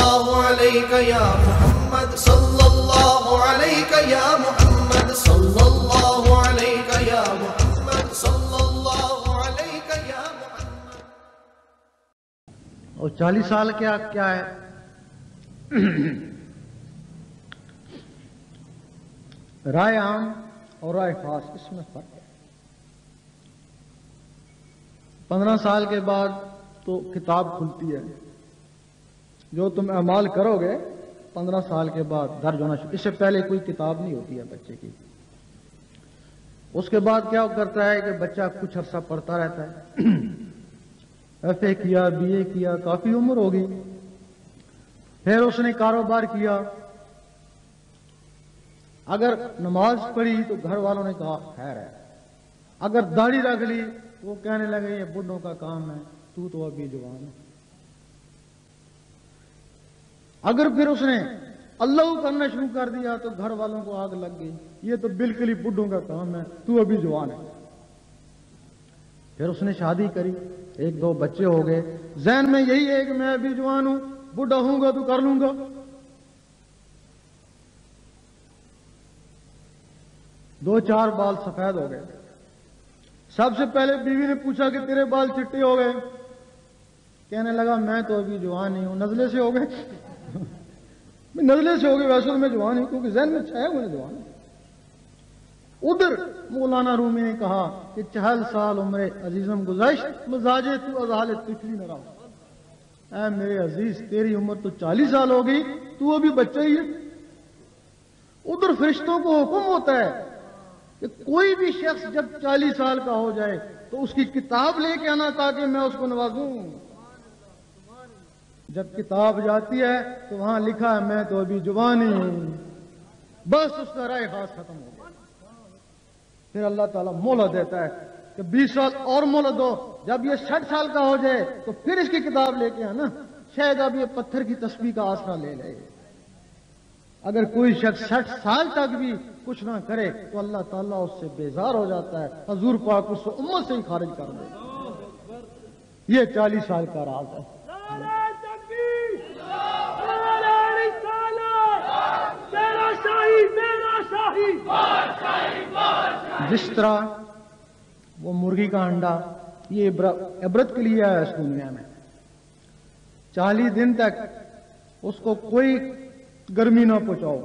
اللہ علیہ یا محمد صلی اللہ علیہ یا محمد صلی اللہ علیہ یا محمد صلی اللہ علیہ یا محمد. اور 40 سال کیا ہے؟ رائے عام اور رائے خاص اس میں فرق ہے. 15 سال کے بعد تو کتاب کھلتی ہے. جو تم اعمال کرو گے 15 سال کے بعد درج ہونا شروع. اس سے پہلے کوئی کتاب نہیں ہوتی ہے بچے کی. اس کے بعد کیا کرتا ہے کہ بچہ کچھ عرصہ پڑھتا رہتا ہے. ایف اے کیا، بی اے کیا، کافی عمر ہوگی. پھر اس نے کاروبار کیا. اگر نماز پڑھی تو گھر والوں نے کہا خیر ہے. اگر داڑھی رکھ لی تو وہ کہنے لگے یہ بڈھوں کا کام ہے، تو ابھی جوان ہے. اگر پھر اس نے اللہ کرنا شروع کر دیا تو گھر والوں کو آگ لگ گئی، یہ تو بالکل ہی بڈھوں کا کام ہے، تو ابھی جوان ہے. پھر اس نے شادی کری، 1-2 بچے ہو گئے. ذہن میں یہی ہے کہ میں ابھی جوان ہوں، بڈھا ہوں گا تو کر لوں گا. 2-4 بال سفید ہو گئے. سب سے پہلے بیوی نے پوچھا کہ تیرے بال چٹے ہو گئے. کہنے لگا میں تو ابھی جوان نہیں ہوں، نزلے سے ہو گئے. نزلے سے ہو گئے، ویسے تو میں جوان ہوں کیونکہ ذہن میں چھایا ہوا جوان ہوں. ادھر مولانا رومی نے کہا کہ 40 سال عمر عزیزم گزشت، مزاجے تو ازحال طفلی نہ رہا. اے میرے عزیز تیری عمر تو 40 سال ہو گئی، تو ابھی بچہ ہی ہے. ادھر فرشتوں کو حکم ہوتا ہے کہ کوئی بھی شخص جب 40 سال کا ہو جائے تو اس کی کتاب لے کے آنا تاکہ میں اس کو نوازوں. جب کتاب جاتی ہے تو وہاں لکھا ہے میں تو ابھی جوان ہی ہوں. بس اس کا رائے خاص ختم ہو گیا. پھر اللہ تعالیٰ مہلت دیتا ہے کہ 20 سال اور مہلت دو. جب یہ 60 سال کا ہو جائے تو پھر اس کی کتاب لے کے آنا. شاید اب یہ پتھر کی تسبیح کا آسرا لے لے. اگر کوئی شخص 60 سال تک بھی کچھ نہ کرے تو اللہ تعالیٰ اس سے بیزار ہو جاتا ہے. حضور پاک اس کو امت سے ہی خارج کر دے. یہ 40 سال کا راز ہے. جس طرح وہ مرغی کا انڈا یہ عبرت کے لیے ہے اس دنیا میں. 40 دن تک اس کو کوئی گرمی نہ پہنچاؤ،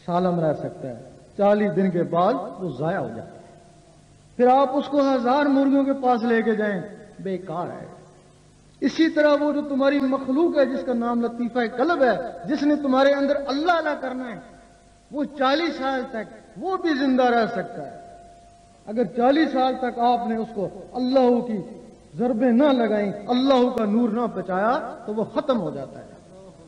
سالم رہ سکتا ہے. 40 دن کے بعد وہ ضائع ہو جاتا ہے. پھر آپ اس کو 1000 مرغیوں کے پاس لے کے جائیں، بیکار ہے. اسی طرح وہ جو تمہاری مخلوق ہے جس کا نام لطیفہ قلب ہے، جس نے تمہارے اندر اللہ اللہ کرنا ہے، وہ 40 سال تک وہ بھی زندہ رہ سکتا ہے. اگر 40 سال تک آپ نے اس کو اللہ کی ضربیں نہ لگائیں، اللہ کا نور نہ بچایا تو وہ ختم ہو جاتا ہے.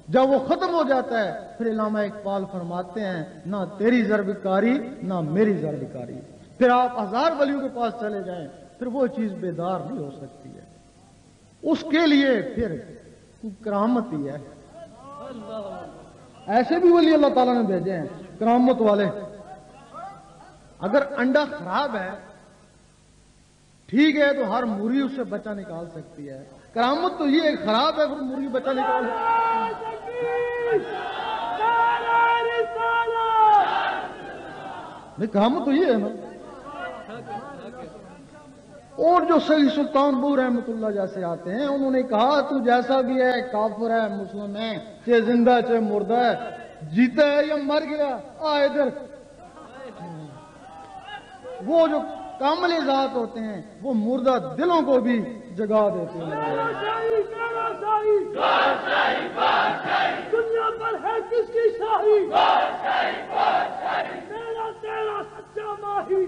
جب وہ ختم ہو جاتا ہے پھر علامہ اقبال فرماتے ہیں نہ تیری ضرب کاری نہ میری ضرب کاری. پھر آپ 1000 ولیوں کے پاس چلے جائیں پھر وہ چیز بیدار نہیں ہو سکتی ہے. اس کے لیے پھر کرامت ہی ہے. ایسے بھی ولی اللہ تعالیٰ نے بھیجے ہیں کرامت والے. اگر انڈا خراب ہے ٹھیک ہے تو ہر مرغی اس سے بچہ نکال سکتی ہے. کرامت تو یہ خراب ہے پھر مرغی بچہ نکال. کرامت تو یہ ہے نا. اور جو سید سلطان بو رحمت اللہ جیسے آتے ہیں انہوں نے کہا تو جیسا بھی ہے کافر ہے مسلم ہے چاہے زندہ چاہے مردہ ہے جیتا ہے یا مر گیا آ ادھر. وہ جو کامل ذات ہوتے ہیں وہ مردہ دلوں کو بھی جگا دیتے ہیں. دنیا پر ہے کس کی شاہی، میرا تیرا سچا ماہی.